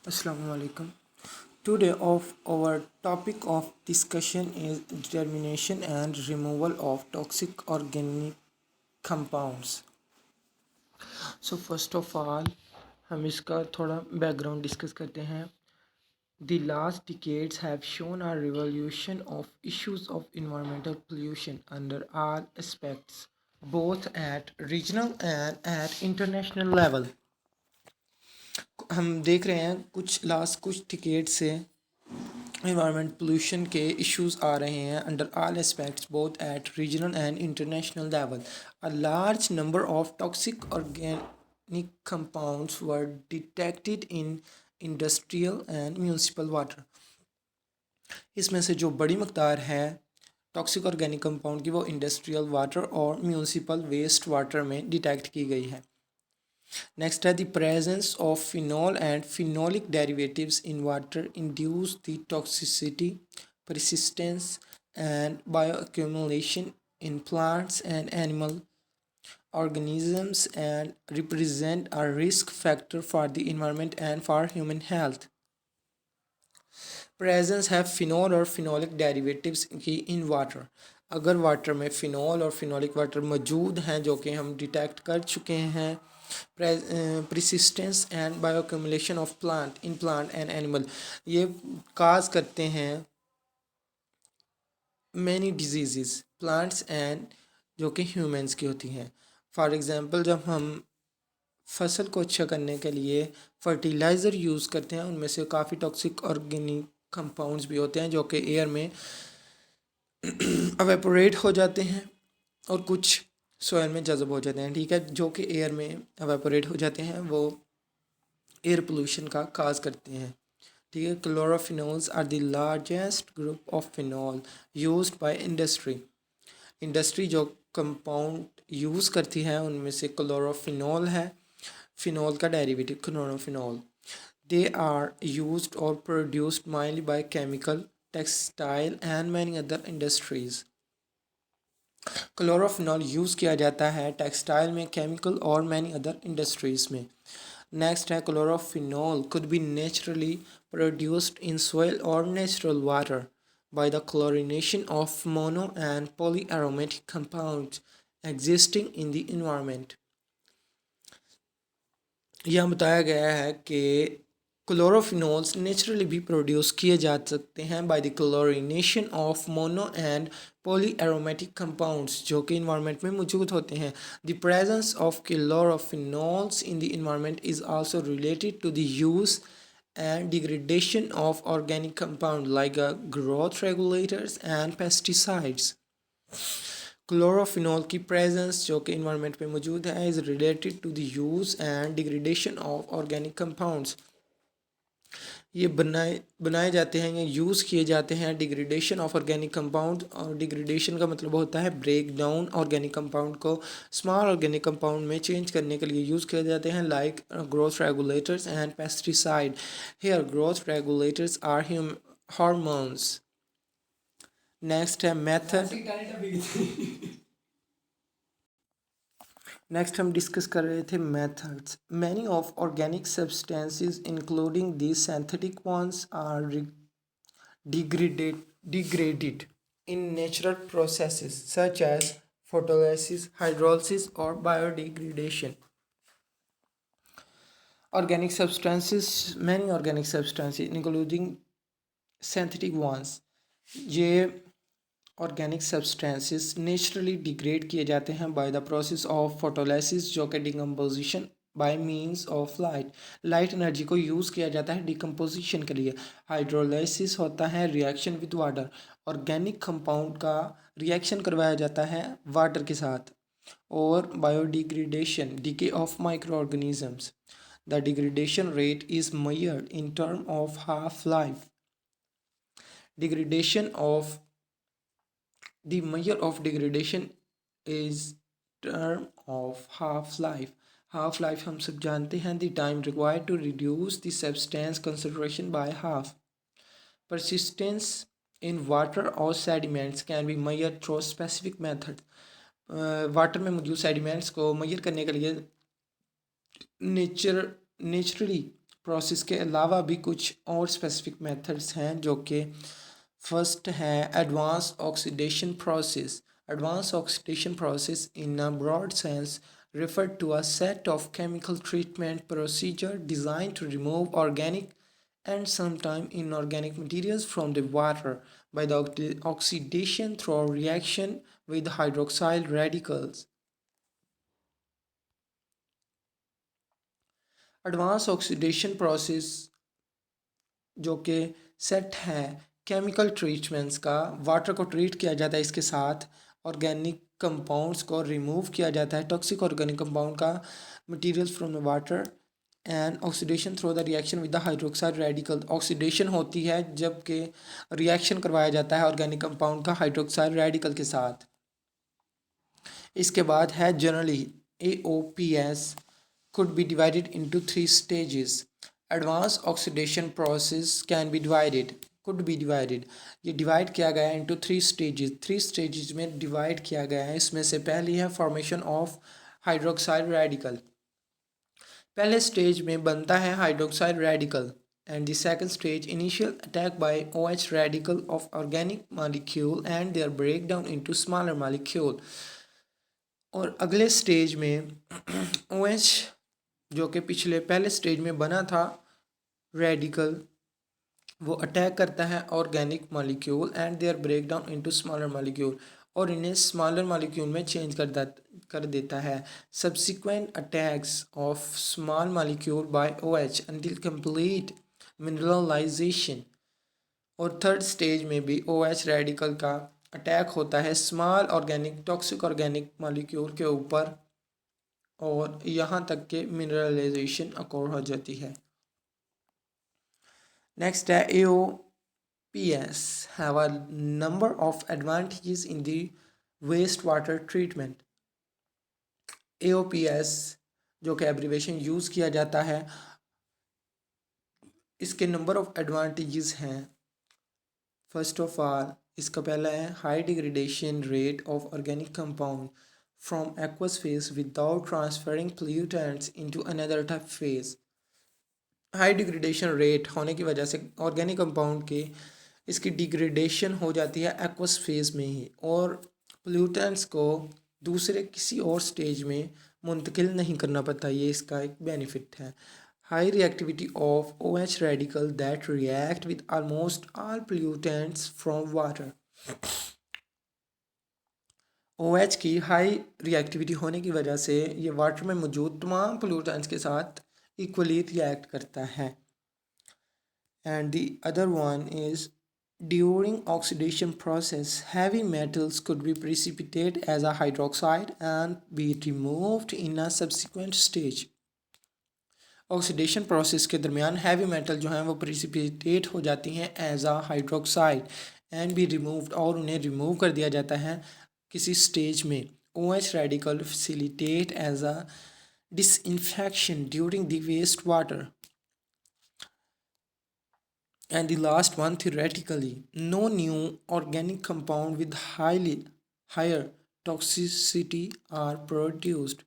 Assalamu alaikum. Today of our topic of discussion is determination and removal of toxic organic compounds. So first of all हम इसका थोड़ा background discuss करते हैं. The last decades have shown a revolution of issues of environmental pollution under all aspects, both at regional and at international level. हम देख रहे हैं कुछ डिकेड से environment pollution के issues आ रहे हैं under all aspects both at regional and international level. A large number of toxic organic compounds were detected in industrial and municipal water. इसमें से जो बड़ी मकदार है टॉक्सिक ऑर्गेनिक कंपाउंड की वो इंडस्ट्रियल वाटर और म्यूनिसिपल वेस्ट वाटर में डिटेक्ट की गई है. Next the presence of phenol and phenolic derivatives in water induce the toxicity, persistence, and bioaccumulation in plants and animal organisms and represent a risk factor for the environment and for human health. Presence है phenol और phenolic derivatives की in water. अगर water में phenol और phenolic water मौजूद हैं जो कि हम डिटेक्ट कर चुके हैं. Persistence and bioaccumulation of plant in plant and animal, ये काज करते हैं मैनी डिजीज़ प्लांट्स एंड जो कि ह्यूमंस की होती हैं. फॉर एग्ज़ाम्पल जब हम फसल को अच्छा करने के लिए फर्टिलाइज़र यूज़ करते हैं उनमें से काफ़ी टॉक्सिक ऑर्गेनिक कंपाउंड्स भी होते हैं जो कि एयर में अवेपोरेट हो जाते हैं और कुछ सॉइल में जज़ब हो जाते हैं. ठीक है, जो कि एयर में अवेपोरेट हो जाते हैं वो एयर पोल्यूशन का काज करते हैं. ठीक है, chlorophenols are the largest group of phenol used by industry जो कंपाउंड यूज़ करती है उनमें से क्लोरोफिनॉल है. फिनॉल का derivative chlorophenol. They are used or produced mainly by chemical, textile and many other industries. Chlorophenol use किया जाता है टेक्सटाइल में, केमिकल और मैनी अदर इंडस्ट्रीज़ में. नेक्स्ट है chlorophenol could be naturally produced in soil or natural water by the chlorination of mono and polyaromatic compounds existing in the environment. यह बताया गया है कि क्लोरोफिनोल्स नेचुरली भी प्रोड्यूस किए जा सकते हैं by the chlorination of mono and poly aromatic compounds जो कि इन्वायरमेंट में मौजूद होते हैं. The presence of chlorophenols in the environment is also related to the use and degradation of organic compounds like growth regulators and pesticides. Chlorophenol की presence जो कि environment में मौजूद है is related to the use and degradation of organic compounds. ये बनाए जाते हैं या यूज़ किए जाते हैं डिग्रेडेशन ऑफ ऑर्गेनिक कंपाउंड. और डिग्रेडेशन का मतलब होता है ब्रेक डाउन ऑर्गेनिक कंपाउंड को स्मॉल ऑर्गेनिक कंपाउंड में चेंज करने के लिए यूज़ किए जाते हैं like growth regulators and pesticide. Here growth regulators are hormones. Next है मेथड. नेक्स्ट हम डिस्कस कर रहे थे methods. Many of organic substances including the synthetic ones are degraded in natural processes such as photolysis, hydrolysis or biodegradation. Organic substances, many organic substances including synthetic ones, ये organic substances naturally degrade किए जाते हैं by the process of photolysis जो कि decomposition by means of light energy को use किया जाता है डिकम्पोजिशन के लिए. हाइड्रोलाइसिस होता है reaction with water. Organic compound का रिएक्शन करवाया जाता है वाटर के साथ. और biodegradation decay of micro organisms. The degradation rate is measured in term of half life. Degradation of The measure of degradation is term of half-life. Half-life हम सब जानते हैं the time required to reduce the substance concentration by half. Persistence in water or sediments can be measured through specific method. Water में मौजूद sediments को major करने के लिए नेचुरली प्रोसेस के अलावा भी कुछ और स्पेसिफिक मेथड्स हैं, जो कि फर्स्ट है advance oxidation process. Advanced oxidation process in a broad sense refer to a set of chemical treatment procedure designed to remove organic and sometimes inorganic materials from the water by the oxidation through reaction with hydroxyl radicals. Advanced oxidation process जो कि set है chemical treatments का, water को treat किया जाता है, इसके साथ ऑर्गेनिक कंपाउंड्स को रिमूव किया जाता है, टॉक्सिक ऑर्गेनिक कंपाउंड का materials from the water and oxidation through the reaction with the hydroxide radical. Oxidation होती है जबकि रिएक्शन करवाया जाता है ऑर्गेनिक कंपाउंड का हाइड्रोक्साइड रेडिकल के साथ. इसके बाद है generally AOPS could be divided into 3 stages. Advanced oxidation process can be divided, could be divided. ये डिवाइड किया गया है into 3 stages. 3 stages में डिवाइड किया गया है. इसमें से पहली है फॉर्मेशन ऑफ हाइड्रोक्साइड रेडिकल. पहले स्टेज में बनता है hydroxide radical. And the second stage, initial attack by OH radical of organic molecule and their breakdown into smaller molecule. और अगले स्टेज में OH जो कि पिछले पहले स्टेज में बना था रेडिकल, वो अटैक करता है organic molecule and there break down into smaller molecule, और इन्हें स्मॉलर मॉलिक्यूल में चेंज कर देता है. Subsequent attacks of small molecule by OH until complete mineralization. और थर्ड स्टेज में भी OH रेडिकल का अटैक होता है small organic toxic organic molecule के ऊपर, और यहाँ तक के मिनरलाइजेशन अकोर हो जाती है. नेक्स्ट है AOPS have a number of advantages in the waste water treatment. AOPS जो कि एब्रीवेशन यूज़ किया जाता है, इसके नंबर ऑफ एडवांटेजेस हैं. फर्स्ट ऑफ ऑल इसका पहला है high degradation rate of organic compound from aqueous phase without transferring pollutants into another type phase. High degradation rate होने की वजह से ऑर्गेनिक कंपाउंड के इसकी डिग्रेडेशन हो जाती है एक्वस फेज में ही, और पोल्यूटेंट्स को दूसरे किसी और स्टेज में मुंतकिल नहीं करना पड़ता. ये इसका एक बेनिफिट है. High reactivity of OH radical that react with almost all pollutants from water. OH की हाई रिएक्टिविटी होने की वजह से ये वाटर में मौजूद तमाम पोल्यूटेंट्स के साथ इक्वली रिएक्ट करता है. And the other one is during oxidation process heavy metals could be precipitate as a hydroxide and be removed in a subsequent stage. Oxidation process के दरमियान हैवी मेटल जो हैं वो प्रिसिपिटेट हो जाती हैं as a hydroxide and be removed, और उन्हें रिमूव कर दिया जाता है किसी स्टेज में. OH radical facilitate as a disinfection during the wastewater. And the last one, theoretically, no new organic compound with higher toxicity are produced.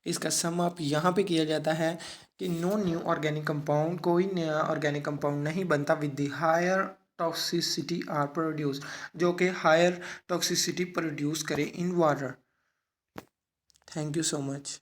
इसका sum up यहाँ पे किया जाता है कि नो न्यू ऑर्गेनिक कंपाउंड, कोई नया ऑर्गेनिक कंपाउंड नहीं बनता with the higher toxicity are produce, जो कि हायर टॉक्सिसिटी प्रोड्यूस करे in water. Thank you so much.